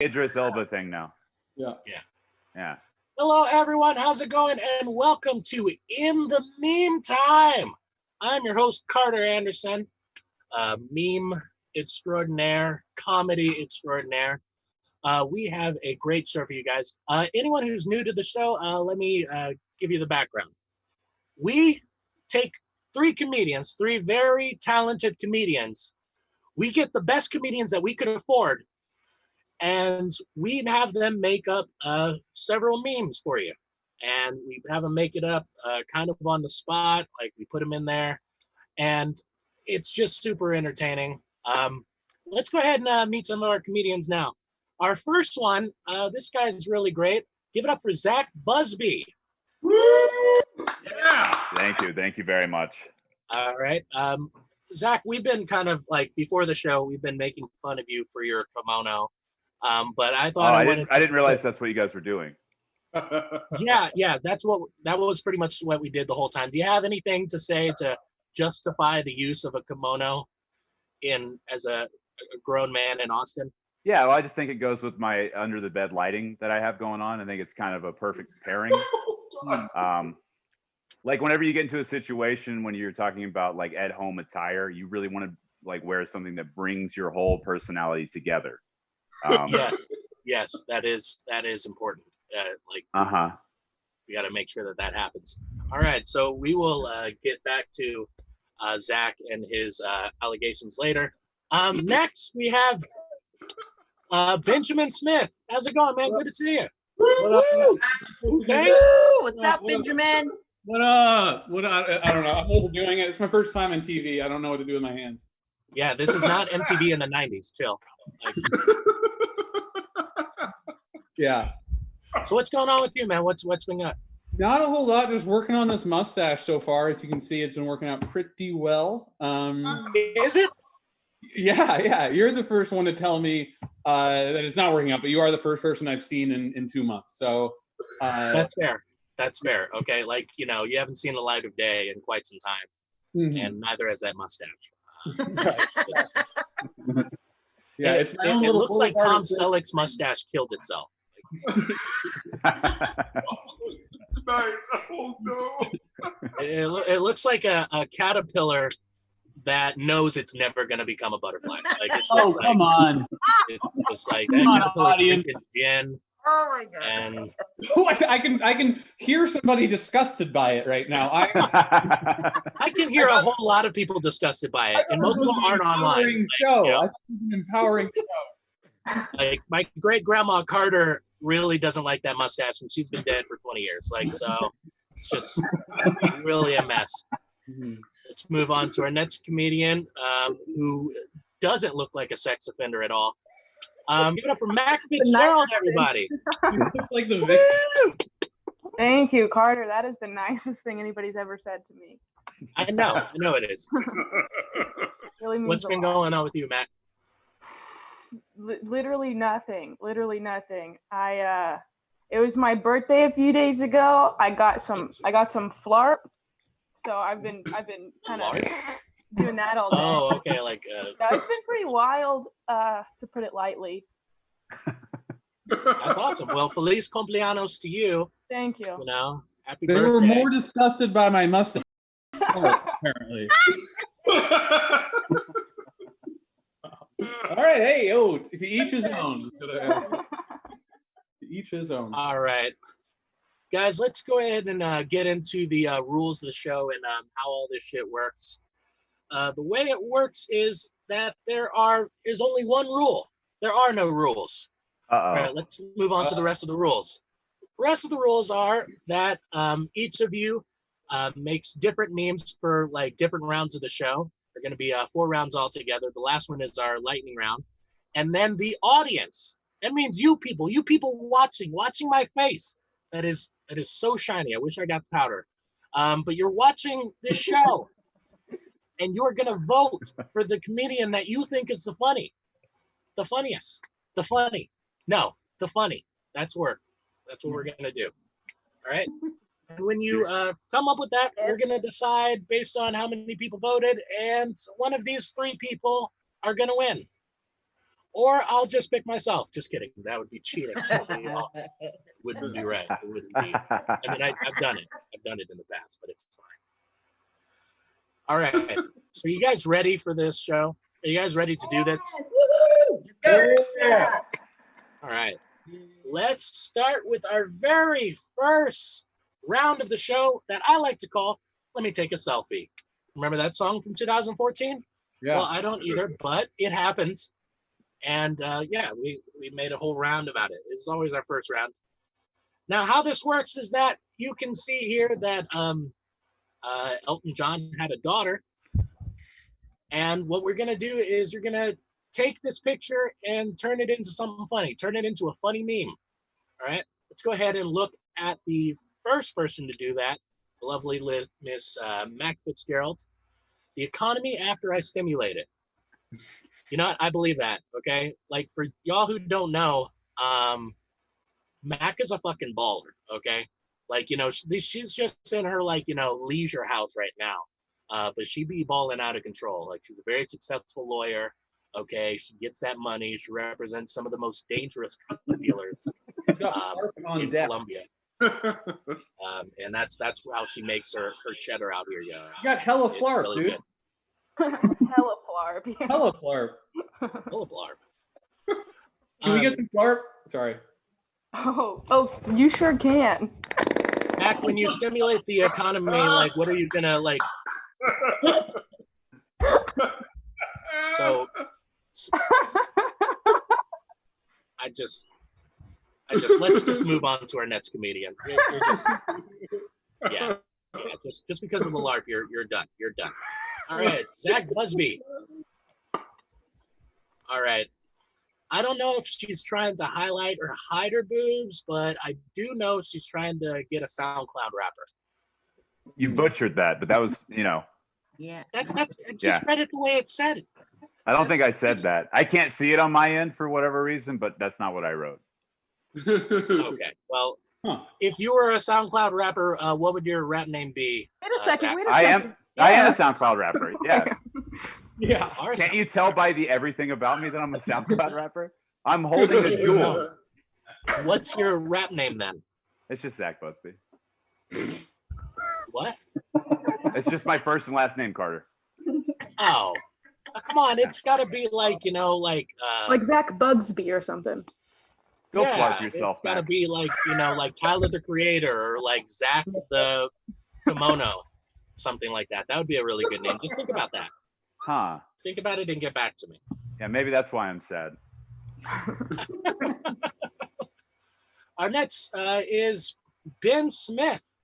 Idris Elba thing now. Yeah. Hello, everyone. How's it going? And welcome to In the Meantime. I'm your host, Carter Anderson, meme extraordinaire, comedy extraordinaire. We have a great show for you guys. Anyone who's new to the show, let me give you the background. We take three very talented comedians. We get the best comedians that we could afford, and we have them make up several memes for you. And we have them make it up kind of on the spot, like we put them in there. And it's just super entertaining. Let's go ahead and meet some of our comedians now. Our first one, this guy is really great. Give it up for Zach Busby. Woo! Yeah. Thank you very much. All right. Zach, we've been kind of like, before the show, we've been making fun of you for your kimono. But I thought I didn't realize that's what you guys were doing. Yeah, that was pretty much what we did the whole time. Do you have anything to say to justify the use of a kimono as a grown man in Austin? Yeah, well, I just think it goes with my under the bed lighting that I have going on. I think it's kind of a perfect pairing. Like whenever you get into a situation when you're talking about like at home attire, you really want to like wear something that brings your whole personality together. Yes, that is important. We got to make sure that happens. All right, so we will get back to Zach and his allegations later. Next, we have Benjamin Smith. How's it going, man? Good to see you. What up? Okay. What's up, Benjamin? What up? I don't know. I'm overdoing it. It's my first time on TV. I don't know what to do with my hands. Yeah, this is not MTV in the 90s. Chill. Yeah. So what's going on with you, man? What's been up? Not a whole lot. Just working on this mustache so far. As you can see, it's been working out pretty well. Is it? Yeah. You're the first one to tell me that it's not working out, but you are the first person I've seen in 2 months. So That's fair. Okay, like you haven't seen the light of day in quite some time, and neither has that mustache. Yeah, it looks like Tom Selleck's mustache killed itself. Oh no! It looks like a caterpillar that knows it's never going to become a butterfly. Like, come on! It's like that caterpillar drinking gin. Oh my god! And I can hear somebody disgusted by it right now. I can hear a whole lot of people disgusted by it, and most of them aren't online. I think it's an empowering show. Like my great grandma Carter really doesn't like that mustache, and she's been dead for 20 years. Like, so it's just really a mess. Let's move on to our next comedian, who doesn't look like a sex offender at all. Give it up for Mac Fitzgerald, everybody. Like the victim. Thank you, Carter. That is the nicest thing anybody's ever said to me. I know it is. Really means What's been going on with you, Mac? Literally nothing. It was my birthday a few days ago. I got some flarp. So I've been kind of doing that all day. Oh, okay. Like it's been pretty wild, to put it lightly. That's awesome. Well, feliz cumpleaños to you. Thank you. Happy They birthday. were more disgusted by my mustache, apparently. All right, hey, to each his own. To each his own. All right. Guys, let's go ahead and get into the rules of the show and how all this shit works. The way it works is that there is only one rule. There are no rules. All right, let's move on to the rest of the rules. The rest of the rules are that each of you makes different memes for like different rounds of the show. There are going to be 4 rounds altogether. The last one is our lightning round. And then the audience, that means you people watching my face. That is so shiny. I wish I got powder. But you're watching this show, and you're going to vote for the comedian that you think is the funny. The funniest. The funny. No, the funny. That's what we're going to do. All right? And when you come up with that, we're going to decide based on how many people voted, and one of these 3 people are going to win. or I'll just pick myself. Just kidding. That would be cheating. Wouldn't be right. It wouldn't be. I mean, I've done it. I've done it in the past, but it's fine. All right. So are you guys ready for this show? Are you guys ready to do this? Yeah. All right. Let's start with our very first round of the show that I like to call Let Me Take a Selfie. Remember that song from 2014? Yeah. Well, I don't either, but it happened. And yeah, we made a whole round about it. It's always our first round. Now, how this works is that you can see here that Elton John had a daughter. And what we're going to do is you're going to take this picture and turn it into something funny. Turn it into a funny meme. All right? Let's go ahead and look at the first person to do that, the lovely Miss Mac Fitzgerald. The economy after I stimulate it. You know what? I believe that, okay? Like, for y'all who don't know, Mac is a fucking baller, okay? Like, you know, she's just in her, like, you know, leisure house right now. But she be balling out of control. Like, she's a very successful lawyer, okay? She gets that money. She represents some of the most dangerous drug dealers in Colombia. And that's how she makes her cheddar out here, yo. You got hella flarp, really dude. Hella flarp. Yeah. Hella flarp. Hella blarb. Can we get some flarp? Sorry. Oh, you sure can. Mac, when you stimulate the economy, like, what are you gonna like? So I just let's just move on to our next comedian. You're just, yeah, just because of the LARP, you're done. You're done. All right, Zach Busby. All right. I don't know if she's trying to highlight or hide her boobs, but I do know she's trying to get a SoundCloud rapper. You butchered that, but that was, you know. Yeah. That's I just read it the way it said. I don't think I said that. I can't see it on my end for whatever reason, but that's not what I wrote. Okay. Well, if you were a SoundCloud rapper, what would your rap name be? Wait a second. Zach? Wait a second. I am a SoundCloud rapper. Yeah. Yeah. Can't you tell by the everything about me that I'm a SoundCloud rapper? I'm holding a jewel. What's your rap name then? It's just Zach Busby. What? It's just my first and last name, Carter. Oh, come on! It's got to be like, you know, like Zach Bugsby or something. Go flarp yourself. It's got to be like, you know, like Tyler the Creator or like Zach the Kimono, something like that. That would be a really good name. Just think about that. Huh. Think about it and get back to me. Yeah, maybe that's why I'm sad. Our next is Ben Smith.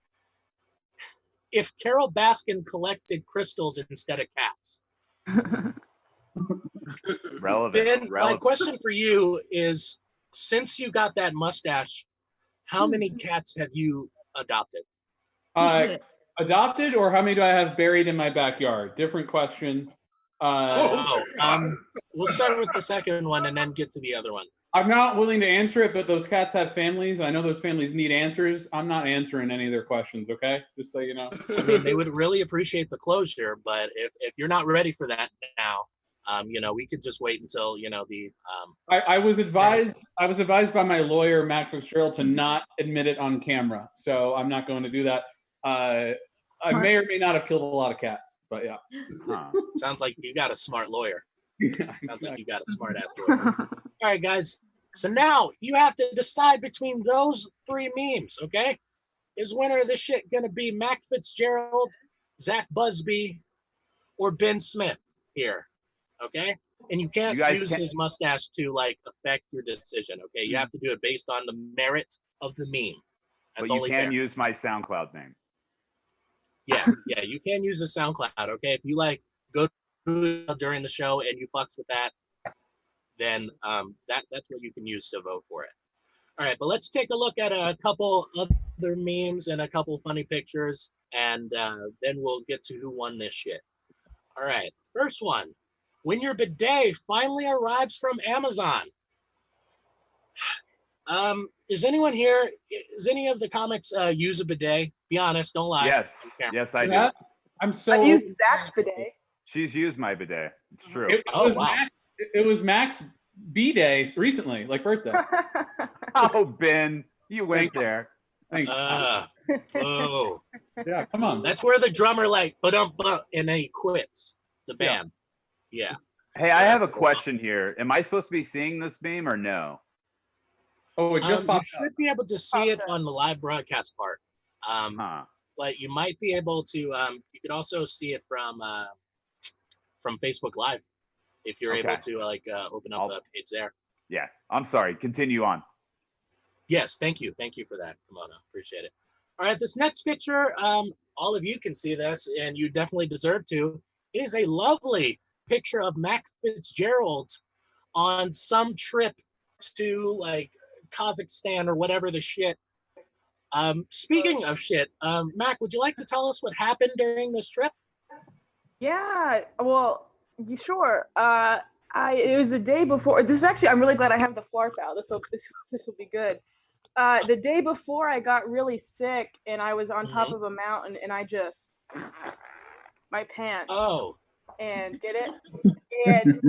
If Carol Baskin collected crystals instead of cats. Relevant. Ben, my Relevant. question for you is, since you got that mustache, how many cats have you adopted? Adopted, or how many do I have buried in my backyard? Different question. We'll start with the second one and then get to the other one. I'm not willing to answer it, but those cats have families, and I know those families need answers. I'm not answering any of their questions, okay? Just so you know. I mean, they would really appreciate the closure, but if you're not ready for that now, you know, we could just wait until, you know, the I was advised by my lawyer, Max Fitzgerald, to not admit it on camera. So I'm not going to do that. I may or may not have killed a lot of cats, but yeah. Sounds like you got a smart lawyer. Sounds like you got a smart ass lawyer. All right, guys. So now you have to decide between those three memes, okay? Is winner of this shit gonna be Mac Fitzgerald, Zach Busby, or Ben Smith here? Okay? And you can't use his mustache to like affect your decision, okay? You have to do it based on the merit of the meme. That's but you only can fair. use my SoundCloud name. Yeah, you can use the SoundCloud, okay? If you like go during the show and you fucks with that, then that's what you can use to vote for it. All right, but let's take a look at a couple other memes and a couple funny pictures, and then we'll get to who won this shit. All right, first one. When your bidet finally arrives from Amazon. Is anyone here, is any of the comics use a bidet? Be honest, don't lie. Yes, I do. I've used Zach's bidet. She's used my bidet. It's true. It was Max B-Day recently, like birthday. Oh, Ben, you went Thank you. there. Thanks. Oh, Yeah, come on. that's where the drummer like, but and then he quits the band. Yeah. Hey, I have a question here. Am I supposed to be seeing this meme or no? Oh, it just You popped up. should be able to see it on the live broadcast part. Huh. But you might be able to. You could also see it from Facebook Live if you're able to open up the page there. Yeah, I'm sorry. Continue on. Yes, thank you for that, Kimono. Appreciate it. All right, this next picture, all of you can see this, and you definitely deserve to. It is a lovely picture of Mac Fitzgerald on some trip to like Kazakhstan or whatever the shit. Speaking of shit, Mac, would you like to tell us what happened during this trip? Yeah, well, sure. It was the day before. This is actually, I'm really glad I have the flarp out. This will be good. The day before, I got really sick, and I was on top of a mountain, and my pants. Oh. And get it? And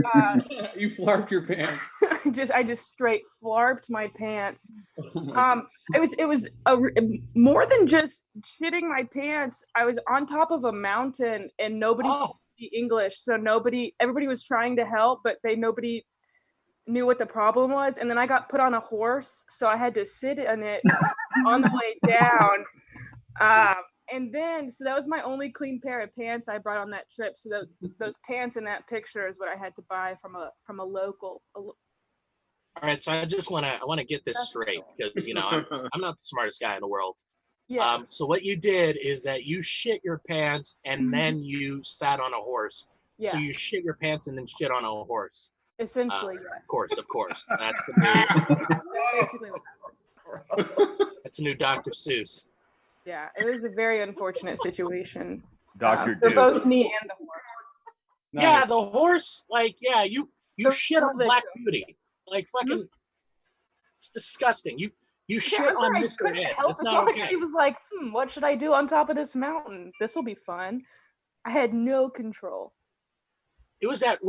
you flarped your pants. I just straight flarped my pants. It was more than just shitting my pants. I was on top of a mountain, and nobody spoke English, so everybody was trying to help, but nobody knew what the problem was. And then I got put on a horse, so I had to sit in it on the way down. And then, so that was my only clean pair of pants I brought on that trip. So those pants in that picture is what I had to buy from a local. All right, so I want to get this straight, because I'm not the smartest guy in the world. Yeah. So what you did is that you shit your pants and then you sat on a horse. Yeah. So you shit your pants and then shit on a horse. Essentially, yes. Of course. That's the new. That's basically what happened. That's a new Dr. Seuss. Yeah, it was a very unfortunate situation. Dr. For Duke. both me and the horse. Nice. Yeah, the horse, you shit on Black Beauty. Like fucking, it's disgusting. You shit on Mr. Ed. That's not okay. He was like, what should I do on top of this mountain? This will be fun. I had no control. It was that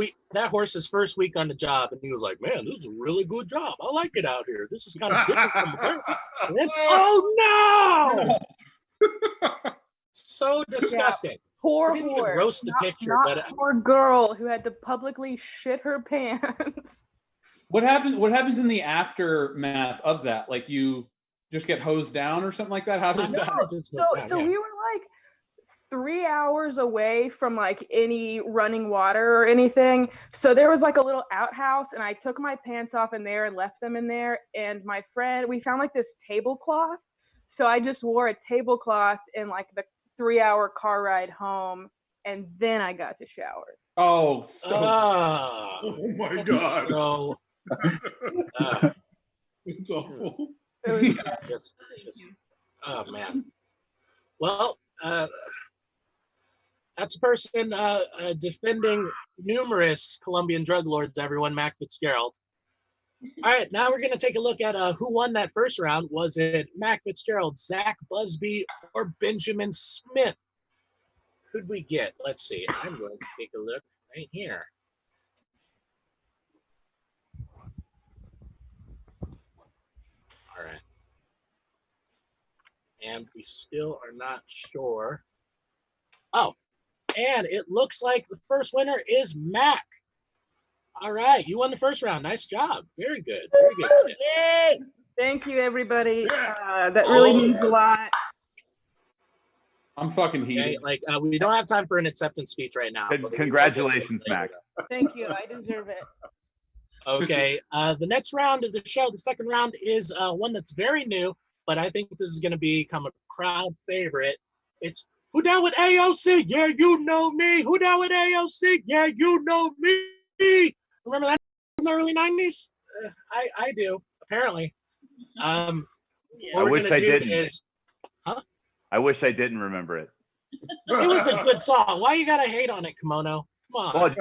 horse's first week on the job, and he was like, man, this is a really good job. I like it out here. This is kind of different from the and then, oh no! So disgusting. Yeah. Poor horse. Roast the picture, but poor girl who had to publicly shit her pants. What happens in the aftermath of that? Like, you just get hosed down or something like that? How does that? So we were like 3 hours away from like any running water or anything. So there was like a little outhouse, and I took my pants off in there and left them in there. And my friend, we found like this tablecloth. So I just wore a tablecloth in like the 3-hour car ride home, and then I got to shower. Oh, oh my God. So, it's awful. It was just, oh man. Well, that's a person defending numerous Colombian drug lords, everyone, Mac Fitzgerald. All right, now we're going to take a look at who won that first round. Was it Mac Fitzgerald, Zach Busby, or Benjamin Smith? Who'd we get? Let's see. I'm going to take a look right here. All right. And we still are not sure. Oh, and it looks like the first winner is Mac. All right, you won the first round. Nice job. Very good. Very good. Yay! Thank you, everybody. That really means a lot. I'm fucking heated. Okay, we don't have time for an acceptance speech right now. Congratulations, Mac. Thank you. I deserve it. Okay, the next round of the show, the second round, is one that's very new, but I think this is going to become a crowd favorite. It's Who Down with AOC? Yeah, you know me. Who Down with AOC? Yeah, you know me. Remember that from the early 90s? I do, apparently. I wish I didn't. Huh? I wish I didn't remember it. It was a good song. Why you gotta hate on it, Kimono? Come on. Well,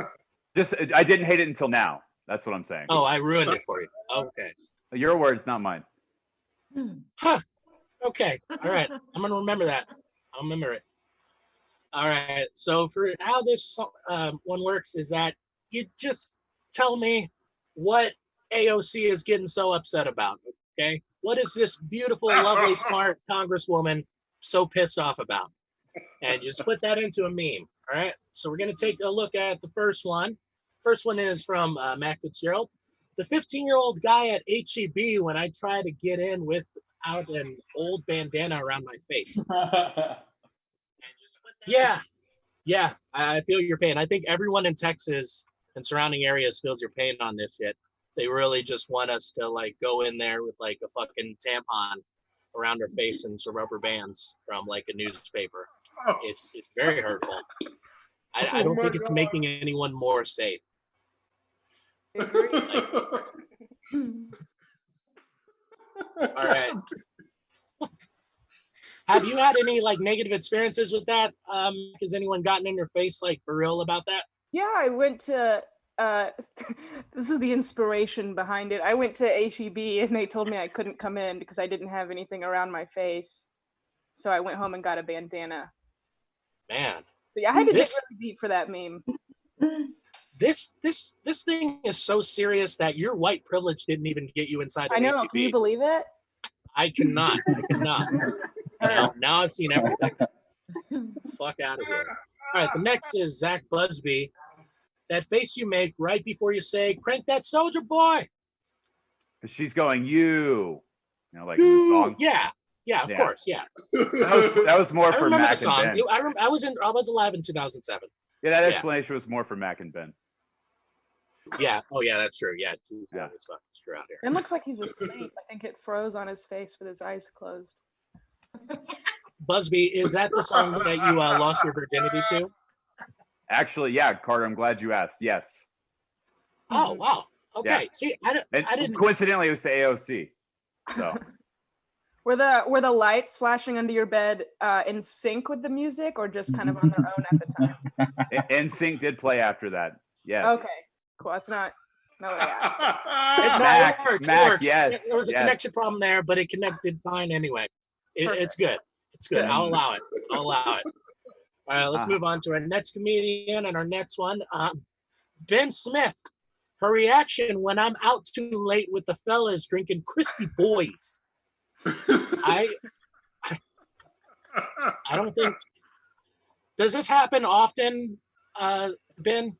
I didn't hate it until now. That's what I'm saying. Oh, I ruined it for you. Okay. Your words, not mine. Huh. Okay. All right. I'm gonna remember that. I'll remember it. All right. So for how this one works is that you just tell me what AOC is getting so upset about? Okay, what is this beautiful, lovely, smart Congresswoman so pissed off about? And you split that into a meme. All right, so we're gonna take a look at the first one. First one is from Mac Fitzgerald. The 15-year-old guy at HEB when I try to get in without an old bandana around my face. Yeah, I feel your pain. I think everyone in Texas and surrounding areas feels your pain on this shit. They really just want us to like go in there with like a fucking tampon around our face and some rubber bands from like a newspaper. It's very hurtful. I don't think it's making anyone more safe. All right. Have you had any like negative experiences with that? Has anyone gotten in your face like for real about that? Yeah, I went to this is the inspiration behind it. I went to HEB and they told me I couldn't come in because I didn't have anything around my face. So I went home and got a bandana. Man. But yeah, I had to dig really deep for that meme. This thing is so serious that your white privilege didn't even get you inside of I know, HEB. can you believe it? I cannot. Now I've seen everything. Fuck out of here. All right, the next is Zach Busby. That face you make right before you say, crank that soldier boy. She's going, you know, like You. in the song. Yeah, of course, yeah. That was more I for remember Mac the song. and Ben. I was alive in 2007. Yeah, that explanation was more for Mac and Ben. Yeah. Oh, yeah, that's true. Yeah, it's fucking true out here. It looks like he's asleep. I think it froze on his face with his eyes closed. Busby, is that the song that you lost your virginity to? Actually, yeah, Carter, I'm glad you asked. Yes. Oh, wow. Okay. Yeah. See, I didn't. Coincidentally, it was to AOC. So. Were the lights flashing under your bed in sync with the music, or just kind of on their own at the time? NSYNC did play after that. Yes. Okay. Cool. That's not what I asked. It works. Yes. There was a connection problem there, but it connected fine anyway. It's good. It's good. I'll allow it. All right, let's move on to our next comedian and our next one. Ben Smith. Her reaction when I'm out too late with the fellas drinking Crispy Boys. I don't think. Does this happen often, Ben?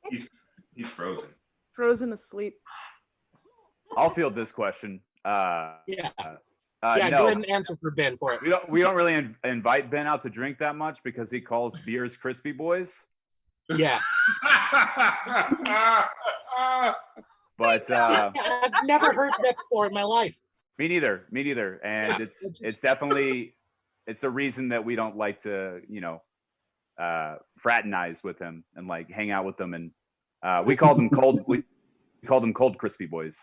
He's frozen. Frozen asleep. I'll field this question. Yeah. No. Go ahead and answer for Ben for it. We don't really invite Ben out to drink that much because he calls beers Crispy Boys. Yeah. But I've never heard that before in my life. Me neither. And it's definitely the reason that we don't like to, fraternize with him and like hang out with them. And we called them cold Crispy Boys.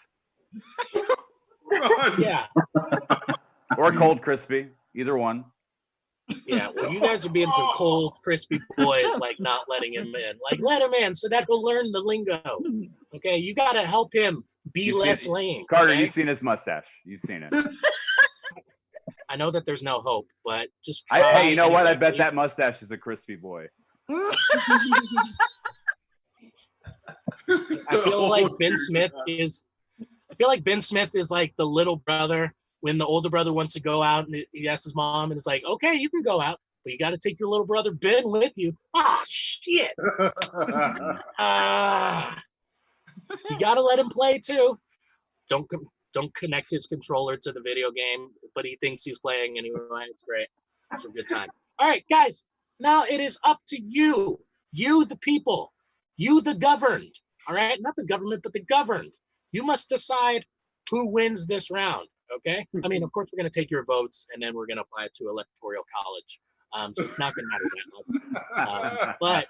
Yeah. Or cold crispy, either one. Yeah, well, you guys are being some cold, crispy boys, like not letting him in. Like, let him in so that he'll learn the lingo. Okay, you got to help him be less lame. Carter, okay? You've seen his mustache. You've seen it. I know that there's no hope, but just try. Hey, you know what? I bet that mustache is a crispy boy. I feel like Ben Smith is like the little brother when the older brother wants to go out and he asks his mom and it's like, okay, you can go out, but you got to take your little brother Ben with you. Ah, shit. You got to let him play too. Don't connect his controller to the video game, but he thinks he's playing anyway. It's great. It's a good time. All right, guys, now it is up to you. You, the people. You, the governed. All right, not the government, but the governed. You must decide who wins this round. Okay. I mean, of course, we're going to take your votes and then we're going to apply it to electoral college. So it's not going to matter that much.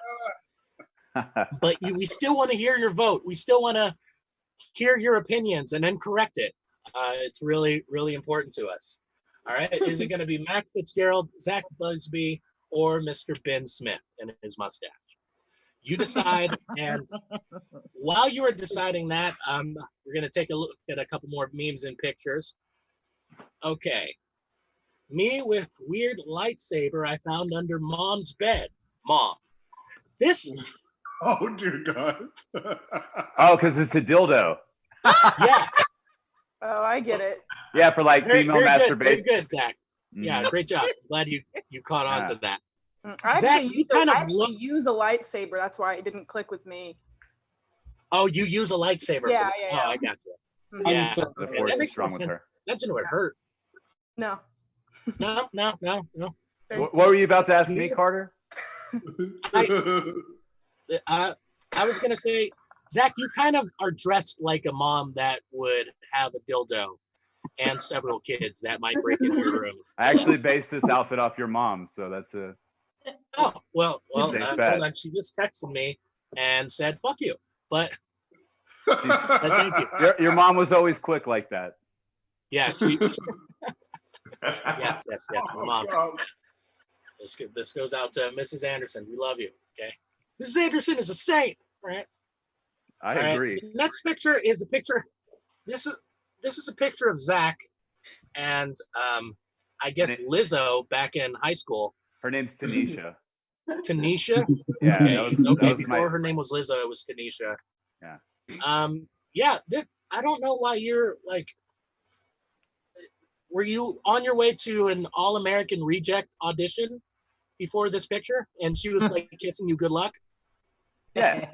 But we still want to hear your vote. We still want to hear your opinions and then correct it. It's really, really important to us. All right. Is it going to be Mac Fitzgerald, Zach Busby, or Mr. Ben Smith and his mustache? You decide, and while you are deciding that, we're going to take a look at a couple more memes and pictures. Okay. Me with weird lightsaber I found under mom's bed. Mom. This Oh dear God. Oh, because it's a dildo. Yeah. Oh, I get it. Yeah, for like Very, female very good. masturbation. Very good, Zach. Yeah, Mhm. great job. Glad you caught on to that. I Zach, actually, you kind of I use a lightsaber. That's why it didn't click with me. Oh, you use a lightsaber. Yeah, for yeah, Oh, yeah. I got you. Mhm. Yeah, The yeah, force that is makes more strong with sense. her. Imagine it would hurt. No. No. What were you about to ask me, Carter? I was gonna say, Zach, you kind of are dressed like a mom that would have a dildo and several kids that might break into your room. I actually based this outfit off your mom, so that's a. Oh, well, Safe bet. hold on. She just texted me and said, "Fuck you," but Thank you. Your mom was always quick like that. Yeah, yes, my mom. This goes out to Mrs. Anderson. We love you. Okay, Mrs. Anderson is a saint, right? I All right. agree. The next picture is a picture. This is a picture of Zach, and I guess Lizzo back in high school. Her name's Tanisha. Tanisha. Yeah, Okay. that was Before her name was Lizzo, it was Tanisha. Yeah. Yeah. I don't know why you're like. Were you on your way to an All-American Reject audition before this picture, and she was like kissing you good luck? Yeah.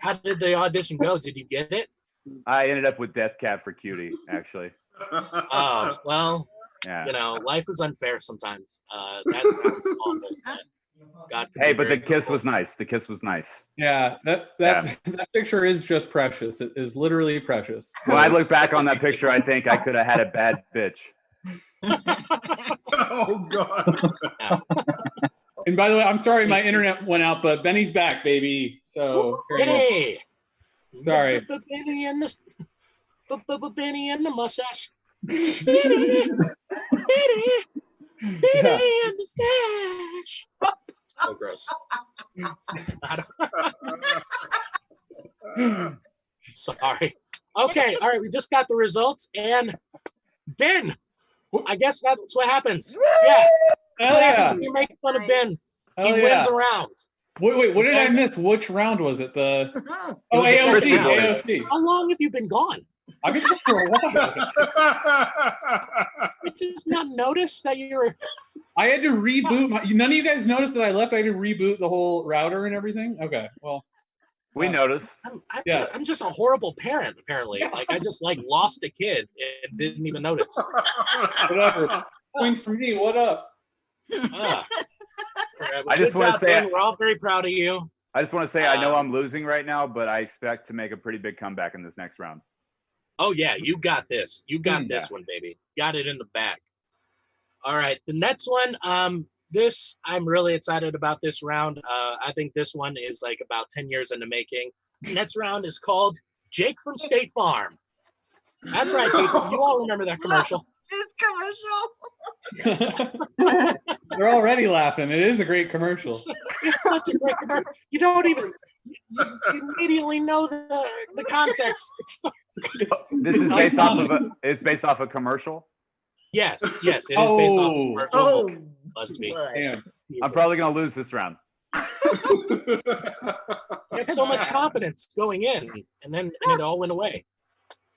How did the audition go? Did you get it? I ended up with Death Cab for Cutie, actually. Oh, well, Yeah. you know, life is unfair sometimes. That sounds awful. God Hey, but the kiss was nice. The kiss was nice. Yeah, that picture is just precious. It is literally precious. When I look back on that picture, I think I could have had a bad bitch. Oh God. And by the way, I'm sorry my internet went out, but Benny's back, baby. So here you go. Benny. Sorry. Benny and the Benny and the mustache. Benny and the stash. So gross. Sorry. Okay, all right, we just got the results, and Ben, I guess that's what happens. Yeah. Hell yeah. You make fun of Ben. He Hell wins yeah. a round. Wait, what did I miss? Which round was it? The It oh, was the AOC, second round. AOC. How long have you been gone? I've been gone for a while. Did you just not notice that you were? I had to reboot my. None of you guys noticed that I left. I had to reboot the whole router and everything. Okay, well, We noticed. I'm just a horrible parent, apparently. Like I just like lost a kid and didn't even notice. whatever. Points for me. What up? I just want to say, we're all very proud of you. I just want to say, I know I'm losing right now, but I expect to make a pretty big comeback in this next round. Oh yeah, you got this. You got this one, baby. Got it in the bag. All right, the next one. This I'm really excited about this round. I think this one is like about 10 years in the making. The next round is called Jake from State Farm. That's right, people. You all remember that commercial. This commercial. They're already laughing. It is a great commercial. It's such a great commercial. You don't even just immediately know the context. This is based off of it's based off a commercial. Yes, it is based off a commercial. Oh, Must be. Damn. I'm probably gonna lose this round. You had so much confidence going in, and then it all went away.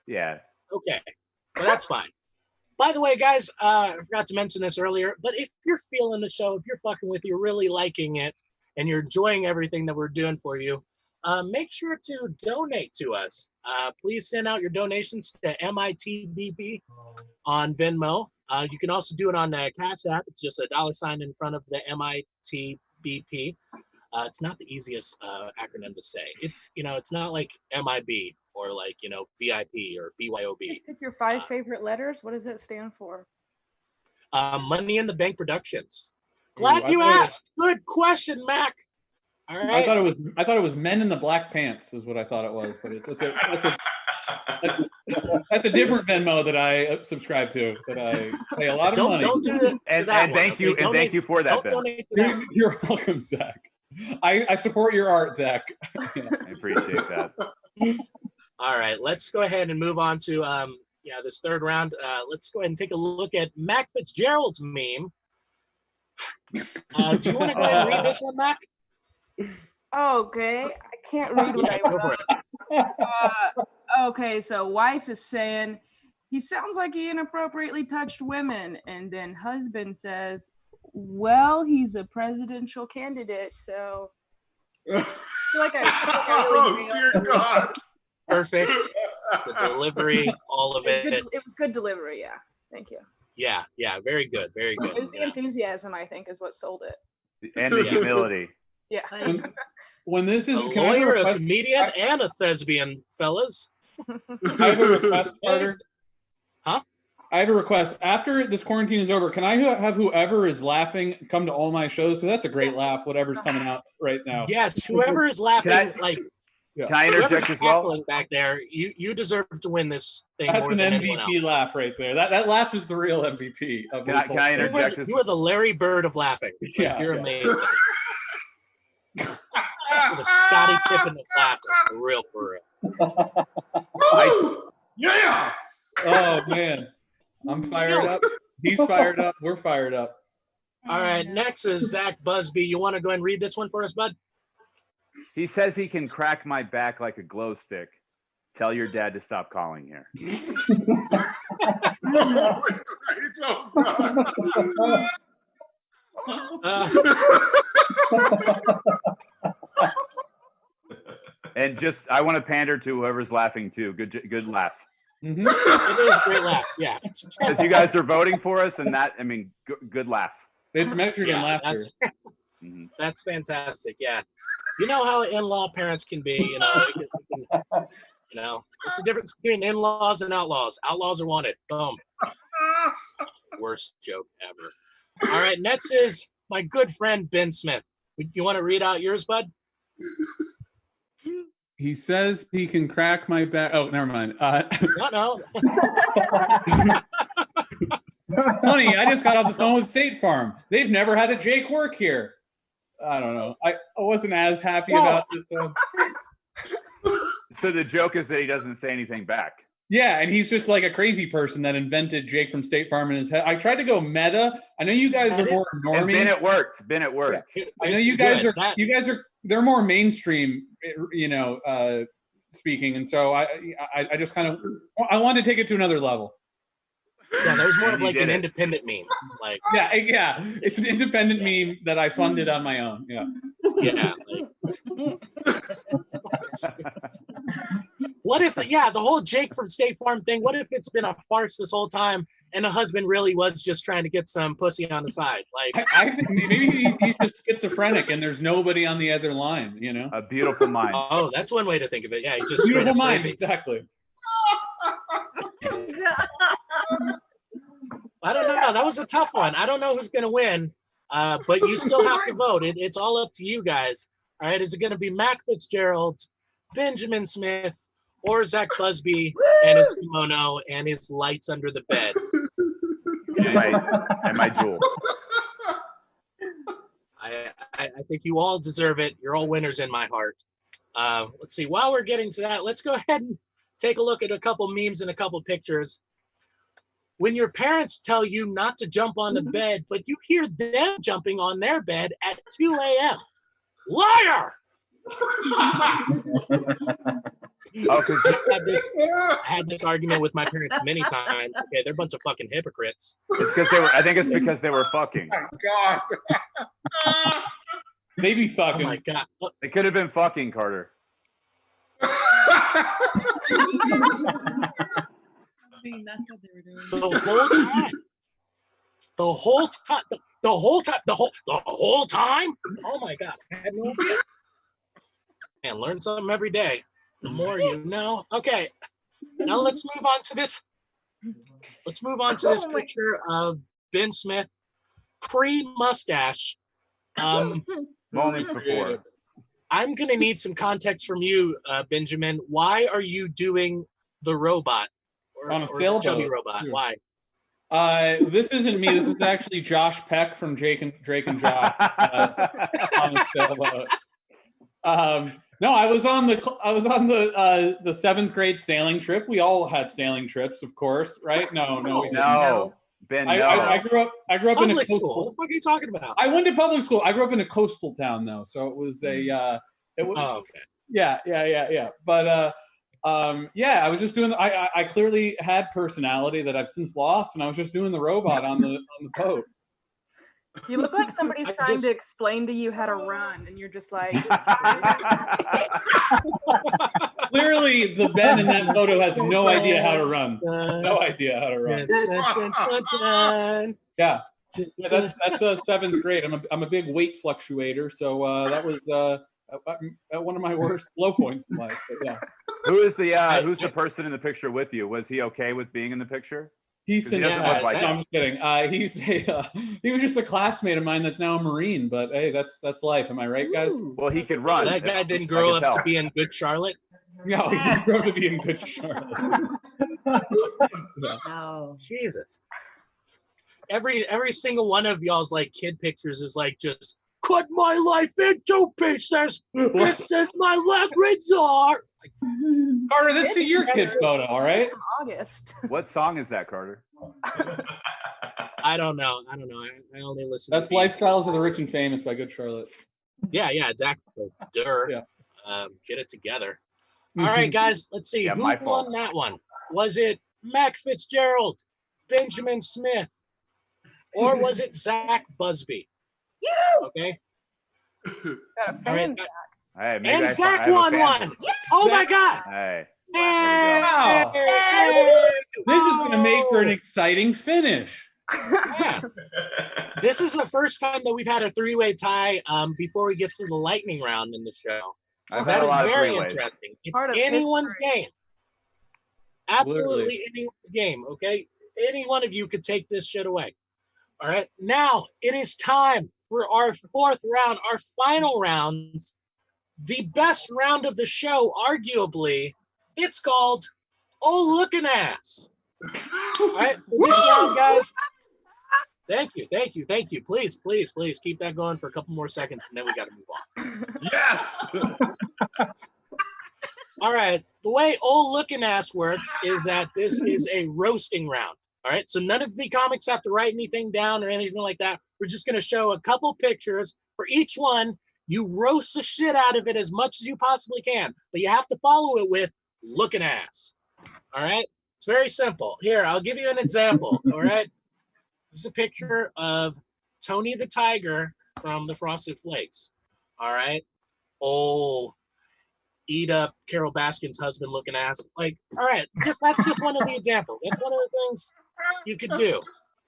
Yeah. Okay, well, that's fine. By the way, guys, I forgot to mention this earlier, but if you're feeling the show, if you're fucking with, you're really liking it, and you're enjoying everything that we're doing for you, make sure to donate to us. Please send out your donations to MITBP on Venmo. You can also do it on the Cash App. It's just a $ in front of the MITBP. It's not the easiest acronym to say. It's it's not like MIB or like VIP or BYOB. Just pick your 5 favorite letters. What does it stand for? Money in the Bank Productions. Glad Ooh, you asked. Good question, Mac. All right. I thought it was Men in the Black Pants is what I thought it was, but that's a different Venmo that I subscribe to. That I pay a lot of money. Don't do that. And thank you for that, Ben. You're welcome, Zach. I support your art, Zach. I appreciate that. All right, let's go ahead and move on to this third round. Let's go ahead and take a look at Mac Fitzgerald's meme. Do you want to go ahead and read this one, Mac? Okay, I can't read what Yeah, I go for wrote. it. Okay, so wife is saying, he sounds like he inappropriately touched women. And then husband says, well, he's a presidential candidate, so I feel like I really Oh, dear God. Perfect. The delivery, all of it was, it. good, it was good delivery, yeah. Thank you. Yeah, very good, very good. It was the enthusiasm, I think, is what sold it. And the humility. Yeah. When this is A can I have lawyer, a request? comedian, and a thespian, fellas. I have a request, Carter. Huh? I have a request. After this quarantine is over, can I have whoever is laughing come to all my shows? So that's a great laugh, whatever's coming out right now. Yes, whoever is laughing, Can I interject whoever's as well? cackling back there, you deserve to win this thing That's more an than anyone else. MVP laugh right there. That laugh is the real MVP. Of Can this I whole thing. interject as You are the Larry Bird of laughing. Like, Yeah, you're yeah. amazing. The Scotty Pippen of laughing, for real. Yeah. Oh man, I'm fired up. He's fired up. We're fired up. All right, next is Zach Busby. You want to go and read this one for us, bud? He says he can crack my back like a glow stick. Tell your dad to stop calling here. And just, I want to pander to whoever's laughing too. Good laugh. Mm-hmm. It is a great laugh. Yeah. Because you guys are voting for us, and that, I mean, good laugh. It's measured in laughter. That's fantastic. Yeah. You know how in-law parents can be, you know. It's the difference between in-laws and outlaws. Outlaws are wanted. Boom. Worst joke ever. All right, next is my good friend Ben Smith. You want to read out yours, bud? He says he can crack my back. Oh, never mind. No. Honey, I just got off the phone with State Farm. They've never had a Jake work here. I don't know. I wasn't as happy about this one. So the joke is that he doesn't say anything back. Yeah, and he's just like a crazy person that invented Jake from State Farm in his head. I tried to go meta. I know you guys are more normie. And Ben, it worked. Ben, it worked. Yeah. I know you guys are. They're more mainstream, speaking, and so I just kind of I wanted to take it to another level. Yeah, that was more of like an independent meme. Like yeah, it's an independent meme that I funded on my own. Yeah. Yeah. What if, the whole Jake from State Farm thing, what if it's been a farce this whole time and the husband really was just trying to get some pussy on the side? Like, I think maybe he's just schizophrenic and there's nobody on the other line, you know? A beautiful mind. Oh, that's one way to think of it. Yeah, he's just Beautiful mind, crazy. exactly. I don't know. That was a tough one. I don't know who's going to win, but you still have to vote. It's all up to you guys. All right, is it going to be Mac Fitzgerald, Benjamin Smith, or Zach Busby and his kimono and his lights under the bed? Okay. And my jewel. I think you all deserve it. You're all winners in my heart. Let's see. While we're getting to that, let's go ahead and take a look at a couple memes and a couple pictures. When your parents tell you not to jump on the bed, but you hear them jumping on their bed at 2 a.m. Liar! I had this argument with my parents many times. Okay, they're a bunch of fucking hypocrites. It's because they were. I think it's because they were fucking. Oh my God. They be fucking. Oh my God. It could have been fucking, Carter. That's what they were doing. The whole time. Oh my God. I had no idea. Man, learn something every day. The more you know. Okay. Now let's move on to this. Let's move on to this picture of Ben Smith pre-mustache. Moments before. I'm gonna need some context from you, Benjamin. Why are you doing the robot? On a or sailboat. chubby robot? Sure. Why? This isn't me. This is actually Josh Peck from Drake and Josh on the sailboat. No, I was on the 7th grade sailing trip. We all had sailing trips, of course, right? No. Ben, I, no. I, I grew up. I grew up in a Public school. What coastal. the fuck are you talking about? I went to public school. I grew up in a coastal town though, so it was a. It was. Oh, okay. Yeah. But yeah, I was just doing. I clearly had personality that I've since lost, and I was just doing the robot on the boat. You look like somebody's I trying just- to explain to you how to run, and you're just like, Clearly, the Ben in that photo has no idea how to run. No idea how to run. Yeah, that's seventh grade. I'm a big weight fluctuator, so that was one of my worst low points in life. But yeah. Who's the person in the picture with you? Was he okay with being in the picture? He's 'Cause he doesn't look like no, I'm just kidding. He was just a classmate of mine that's now a Marine. But hey, that's life. Am I right, guys? Well, he could run. That guy didn't I grow can up to tell. be in Good Charlotte. No, he grew up to be in good Charlotte. No. Jesus. Every single one of y'all's like kid pictures is like just cut my life into pieces. This is my leg resort. Carter, let's see your kid's photo. All right. August. What song is that, Carter? I don't know. I only listen. That's to beats. Lifestyles of the Rich and Famous by Good Charlotte. Yeah, exactly. Durr. Yeah. Get it together. All right, guys. Let's see. Yeah, Who my won fault. that one? Was it Mac Fitzgerald, Benjamin Smith, or was it Zach Busby? You. Okay. Got a All right. fan. Hey, maybe And I Zach have a won fan. one. Oh my God. Hey, Wow. Hey. This is going to make for an exciting finish. Yeah. This is the first time that we've had a three-way tie before we get to the lightning round in the show. So I've that had a is lot of very three-ways. interesting. It's Part of anyone's history. game. Absolutely Literally. anyone's game, okay? Any one of you could take this shit away. All right. Now it is time for our fourth round, our final rounds, the best round of the show, arguably. It's called Oh Lookin' Ass. All right, for this round, guys. Thank you. Please keep that going for a couple more seconds, and then we got to move on. Yes. All right, the way Old Looking Ass works is that this is a roasting round. All right, so none of the comics have to write anything down or anything like that. We're just going to show a couple pictures for each one. You roast the shit out of it as much as you possibly can, but you have to follow it with looking ass. All right, it's very simple. Here, I'll give you an example. All right, this is a picture of Tony the Tiger from the Frosted Flakes. All right, oh, eat up Carol Baskin's husband looking ass. Like, all right, that's just one of the examples. That's one of the things you could do.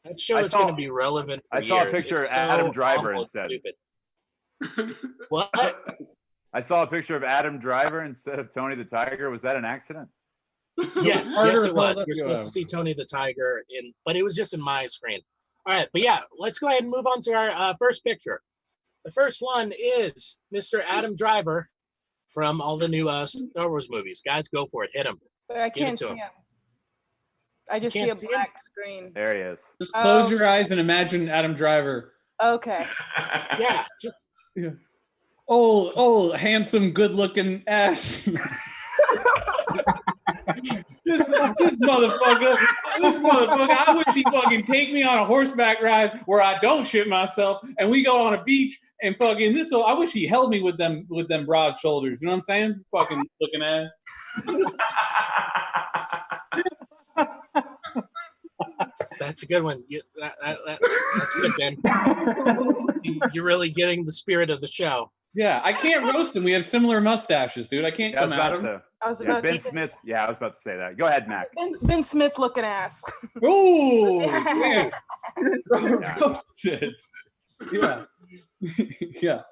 That show is going to be relevant for I saw a years. picture It's of Adam so Driver awful and instead. stupid. What? I saw a picture of Adam Driver instead of Tony the Tiger. Was that an accident? Yes, Harder yes, to it was. hold up You're your supposed to see Tony the Tiger but it was just in my screen. All right, but yeah, let's go ahead and move on to our first picture. The first one is Mr. Adam Driver from all the new Star Wars movies. Guys, go for it. Hit him. But I Give it can't to see him. him. I just see can't a see him? black screen. There he is. Just close Oh. your eyes and imagine Adam Driver. Okay. Yeah, just Oh, handsome, good-looking ass. This motherfucker. I wish he fucking take me on a horseback ride where I don't shit myself, and we go on a beach and fucking this. So I wish he held me with them broad shoulders. You know what I'm saying? Fucking looking ass. that's a good one. That's good, Ben. You're really getting the spirit of the show. Yeah, I can't roast him. We have similar mustaches, dude. I can't Yeah, I was come at about him. to. I was Yeah, about Ben to Smith. Yeah, I was about to say that. Go ahead, Mac. Ben Smith looking ass. Ooh, Yeah. man. Roasted. Yeah. Yeah.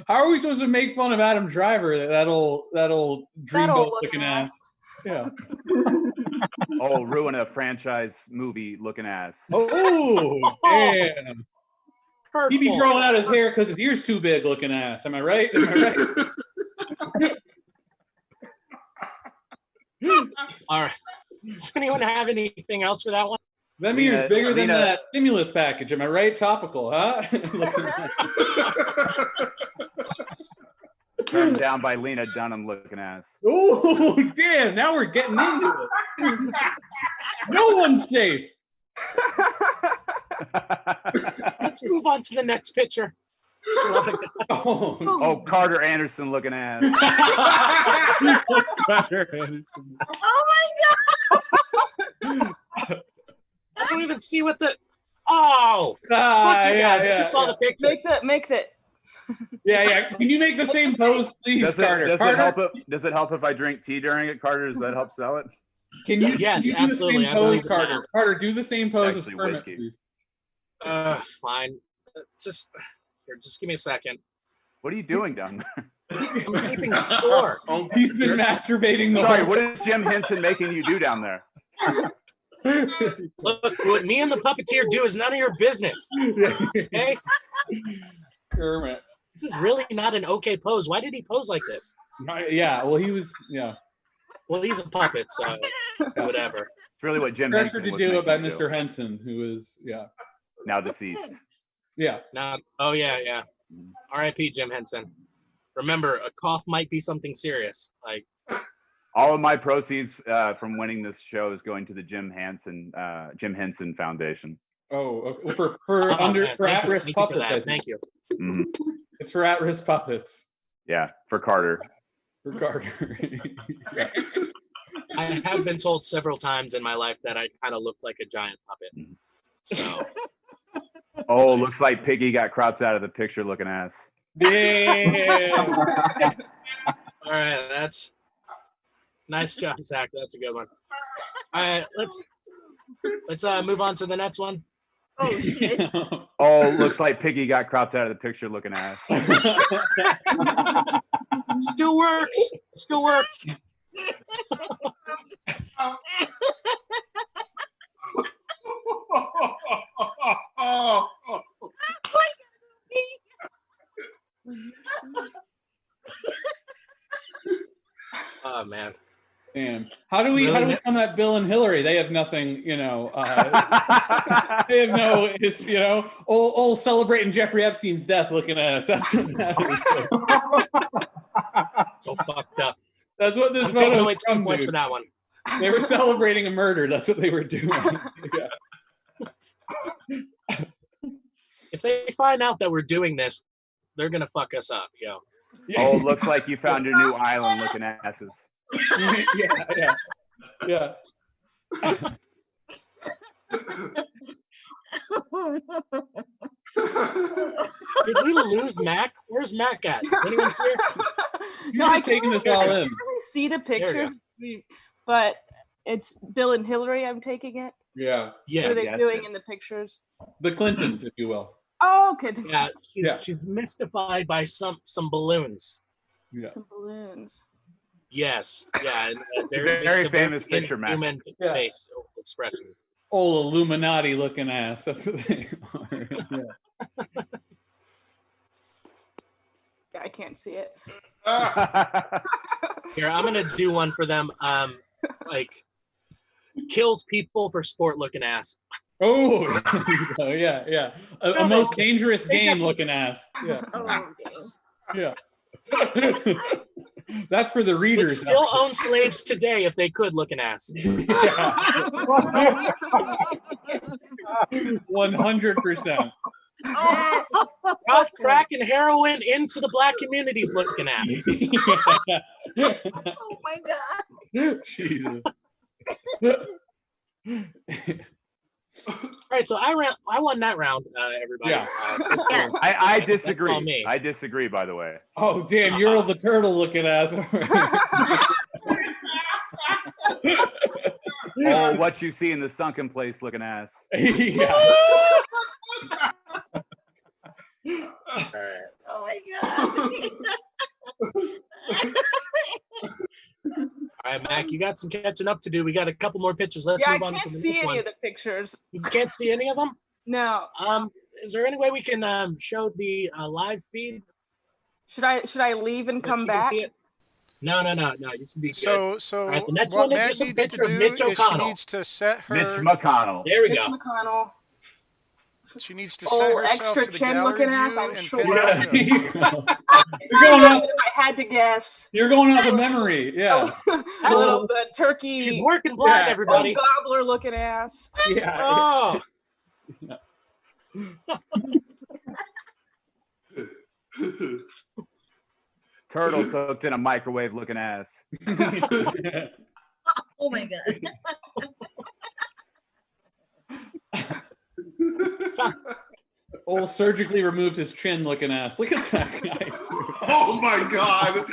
How are we supposed to make fun of Adam Driver, that old dreamboat looking ass? Yeah. Oh, ruin a franchise movie looking ass. Oh, damn. He be Hurtful. growing out his hair because his ear's too big looking ass. Am I right? All right. Does anyone have anything else for that one? Them ears Lena- bigger than Lena- that stimulus package. Am I right? Topical, huh? Turned down by Lena Dunham looking ass. Oh, damn. Now we're getting into it. No one's safe. Let's move on to the next picture. Oh, Carter Anderson looking ass. Carter Anderson. Oh my I don't even see what the. Oh, Ah, fuck you yeah, guys! I just saw the picture. Make that. yeah. Can you make the same pose, please, Carter? Does it help if I drink tea during it, Carter? Does that help sell it? Can you? Yes, can you do absolutely. The I same pose, believe it Carter. now. Carter, do the same pose as Actually, Kermit, whiskey. please. Fine. Just give me a second. What are you doing down there? I'm keeping score. He's been masturbating the Sorry, whole. what is Jim Henson making you do down there? Look, what me and the puppeteer do is none of your business. Okay? Kermit. This is really not an okay pose. Why did he pose like this? Yeah, well, he was. Yeah. Well, he's a puppet, so whatever. It's really what Jim Pressured Henson to was do it by making you Mr. Henson, who is now deceased. Yeah. Now, oh yeah. R.I.P. Jim Henson. Remember, a cough might be something serious. Like all of my proceeds from winning this show is going to the Jim Henson Foundation. Oh, for at-risk puppets. I think. Thank you. Mm-hmm. It's for at-risk puppets. Yeah, for Carter. For Carter. Yeah. I have been told several times in my life that I kind of looked like a giant puppet. So. Oh, looks like Piggy got cropped out of the picture looking ass. Damn. All right, that's nice job, Zach. That's a good one. All right, let's move on to the next one. Oh shit. Oh, looks like Piggy got cropped out of the picture looking ass. Still works. Still works. Oh man. Damn. How do we come at Bill and Hillary? They have nothing, they have no, old celebrating Jeffrey Epstein's death looking at us. That's what that is. So fucked up. That's what this I'm photo taking is from, points dude. for that one. They were celebrating a murder. That's what they were doing. Yeah. If they find out that we're doing this, they're gonna fuck us up, yo. Oh, looks like you found your new island looking asses. Yeah. Did we lose Mac? Where's Mac at? Is anyone here? No, I'm taking this all in. I can't really see the pictures, but it's Bill and Hillary. I'm taking it. Yeah. Yes. What are they doing in the pictures? The Clintons, if you will. Oh, okay. Yeah, she's mystified by some balloons. Yeah. Some balloons. Yes. Yeah. And, very famous picture, Mac. Human face expression. Old Illuminati looking ass. That's what they are. Yeah. I can't see it. Here, I'm gonna do one for them. Like kills people for sport looking ass. Oh, yeah. A most dangerous game looking ass. Yeah. Oh, Yeah. That's for the readers. Would still own slaves today if they could look an ass. 100%. Ralph crack and heroin into the black communities looking ass. Oh my god. Jesus. All right, so I won that round, everybody. Yeah. I disagree. I disagree, by the way. Oh, damn, you're the turtle looking ass. Oh, what you see in the sunken place looking ass. Yeah. All right. Oh my god. All right, Mac, you got some catching up to do. We got a couple more pictures. Let's Yeah, move I on can't to the see next any one. of the pictures. You can't see any of them? No. Is there any way we can show the live feed? Should I leave and come You can back? see it? No. This would be good. So All right, the next what one is Matt just a needs to picture of do Mitch is she O'Connell. needs to set her. Mitch McConnell. There we Mitch go. McConnell. She needs to set Oh, herself extra to the chin gallery looking ass, view I'm and sure. pick out Yeah. the- You're going off, I had to guess. you're going off of memory. Yeah. Oh, the turkey. She's working blind, Yeah. everybody. Gobbler looking ass. Yeah. Oh, Turtle cooked in a microwave looking ass. Oh my god. Old surgically removed his chin looking ass. Look at that guy. Oh my god.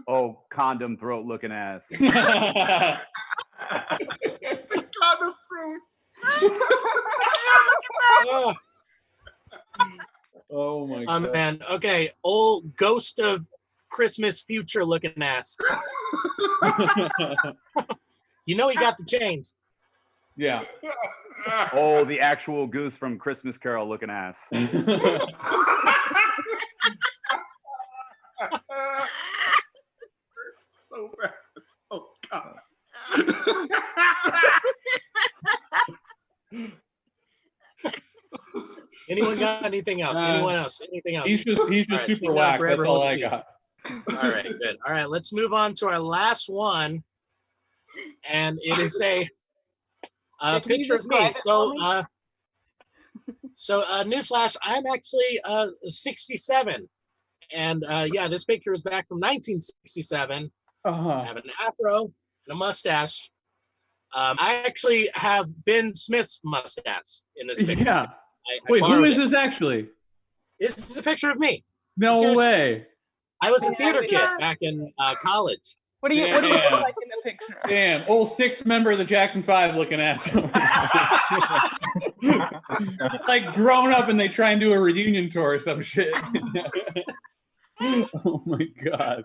Oh, condom throat looking ass. Condom throat. Oh, Oh my god. man. Okay, old ghost of Christmas future looking ass. You know he got the chains. Yeah. Oh, the actual goose from Christmas Carol looking ass. So bad. Oh god. Anyone got anything else? Anyone else? Anything else? He's just All right, super speak now, whack. forever That's all hold I the peace. got. All right, good. All right, let's move on to our last one. And it is a Can you picture of describe me. it for me? Newsflash, I'm actually 67. And yeah, this picture is back from 1967. I have an afro and a mustache. I actually have Ben Smith's mustache in this picture. Yeah. I Wait, who borrowed is it. this actually? This is a picture of me. No Seriously. way. I was a Yeah, theater we kid got- back in college. What do you look like in the picture? Damn, old 6 member of the Jackson 5 looking ass. Like grown up and they try and do a reunion tour or some shit. Oh my god.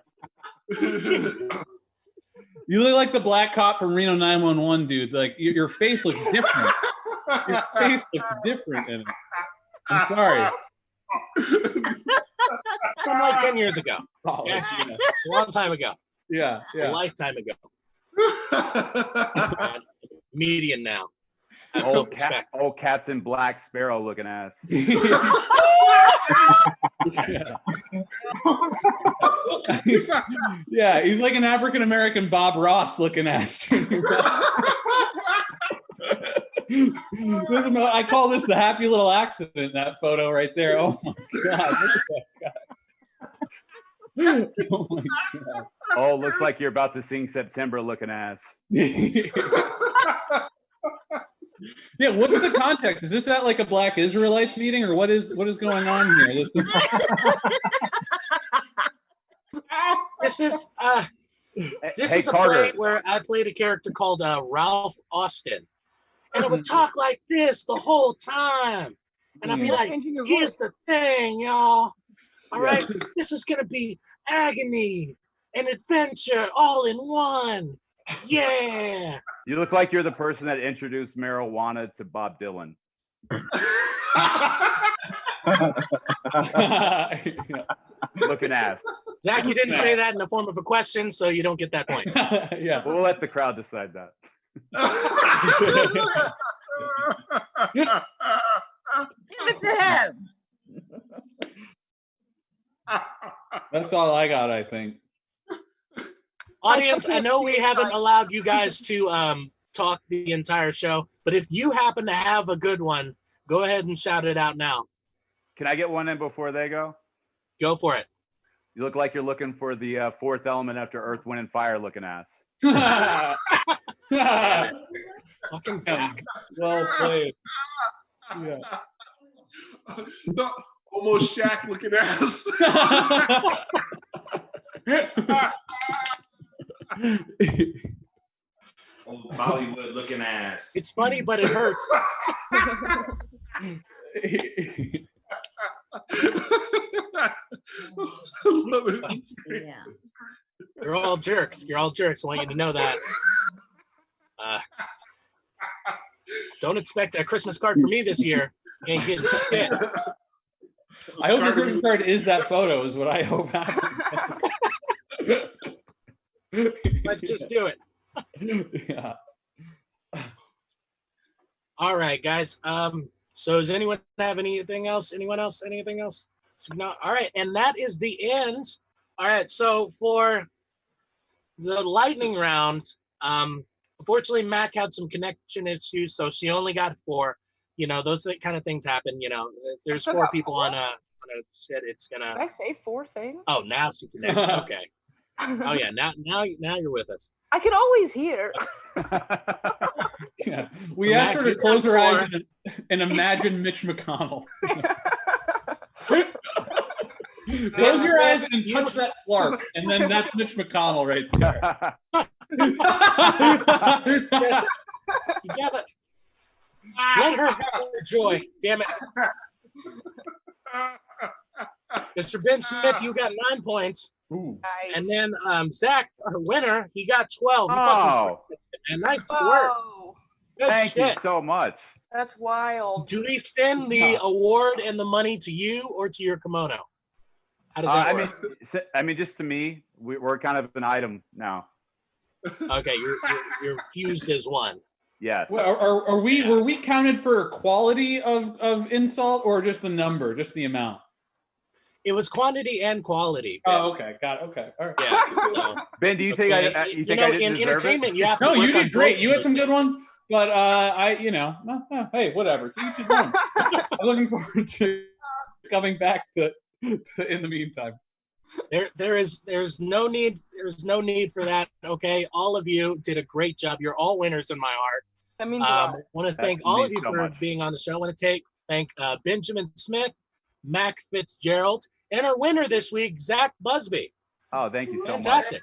You look like the black cop from Reno 911, dude. Like your face looks different. Your face looks different in it. I'm sorry. From like 10 years ago. Oh, Yeah. yeah, A long time ago. yeah. A lifetime ago. And comedian now. Have Oh, self-respect. Captain Black Sparrow looking ass. Yeah, he's like an African American Bob Ross looking ass. I call this the happy little accident, that photo right there. Oh my god, look at that guy. Oh my god. Oh, looks like you're about to sing September looking ass. Yeah, what's the context? Is this at like a Black Israelites meeting, or what is going on here? This is this Hey, is a Carter. play where I played a character called Ralph Austin, and it would talk like this the whole time, and I'd be You're like, changing your "Here's voice. the thing, y'all. All right, this is gonna be agony and adventure all in one. Yeah." You look like you're the person that introduced marijuana to Bob Dylan. Yeah. Looking ass. Zach, you didn't say that in the form of a question, so you don't get that point. Yeah. We'll let the crowd decide that. Give it to him. That's all I got, I think. Audience, I can't know see we it, haven't sorry. allowed you guys to talk the entire show, but if you happen to have a good one, go ahead and shout it out now. Can I get one in before they go? Go for it. You look like you're looking for the fourth element after Earth, Wind, and Fire looking ass. Fucking Zach. Well played. Yeah. The almost Shaq looking ass. Old Bollywood looking ass. It's funny, but it hurts. I love it. It's great. Yeah. It's great. You're all jerks. You're all jerks. I want you to know that. Don't expect a Christmas card from me this year. You ain't getting shit. I hope the Christmas card is that photo, is what I hope happens. Let's just do it. Yeah. All right, guys. So does anyone have anything else? Anyone else? Anything else? So now, all right, and that is the end. All right, so for the lightning round, unfortunately, Mac had some connection issues, so she only got 4. You know, those kind of things happen. You know, if there's still 4 got people 4? on a shit, it's gonna. Did I say 4 things? Oh, now she connects. Okay. Oh yeah, now you're with us. I can always hear. Yeah. We So, asked Mac, her to you got close her eyes 4. and imagine Mitch McConnell. Close your eyes and touch that flarp, and then that's Mitch McConnell right there. Yes, you gotta let her have her joy. Damn it, Mr. Ben Smith, you got 9 points. Ooh. Nice. And then Zach, our winner, he got 12. He Oh, and nice work. Whoa, Good thank you shit. so much. that's wild. Do we send the award and the money to you or to your kimono? How does that work? I mean, just to me, we're kind of an item now. Okay, you're fused as one. Yes. Well, were we counted for quality of insult or just the number, just the amount? It was quantity and quality. Ben. Oh, okay, got it. Okay, all right. Yeah. So, Ben, do you think I you think know, I didn't in deserve entertainment, it? you have to No, work you on did great. both You had those some good things. ones, but hey, whatever. To each his own. I'm looking forward to coming back to in the meantime. There's no need for that. Okay, all of you did a great job. You're all winners in my heart. That means a lot. Want to That thank all of means you so for much. being on the show. I want to thank Benjamin Smith, Mac Fitzgerald, and our winner this week, Zach Busby. Oh, thank you so much. Fantastic.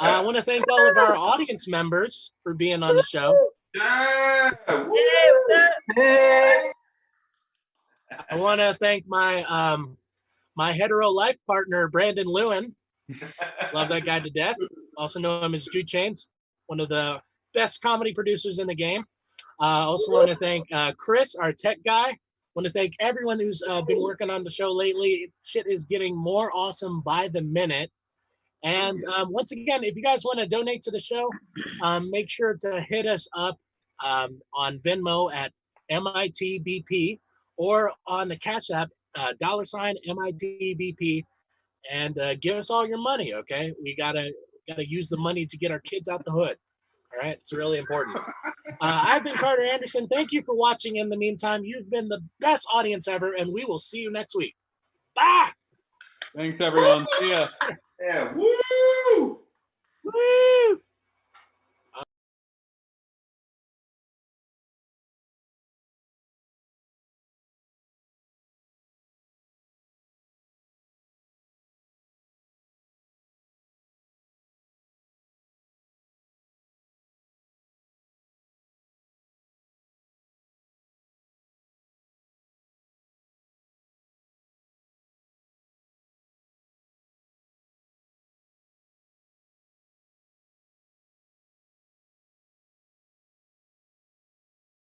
I want to thank all of our audience members for being on the show. Yeah. Woo! Hey, what's up? I want to thank my my hetero life partner, Brandon Lewin. Love that guy to death. Also know him as Jude Chains, one of the best comedy producers in the game. Also want to thank Chris, our tech guy. Want to thank everyone who's been working on the show lately. Shit is getting more awesome by the minute. And once again, if you guys want to donate to the show, make sure to hit us up on Venmo at MITBP or on the Cash App, $MITBP, and give us all your money, okay? We gotta use the money to get our kids out the hood. All right, it's really important. I've been Carter Anderson. Thank you for watching. In the meantime, you've been the best audience ever, and we will see you next week. Bye. Thanks, everyone. See ya. Yeah. Woo! Woo!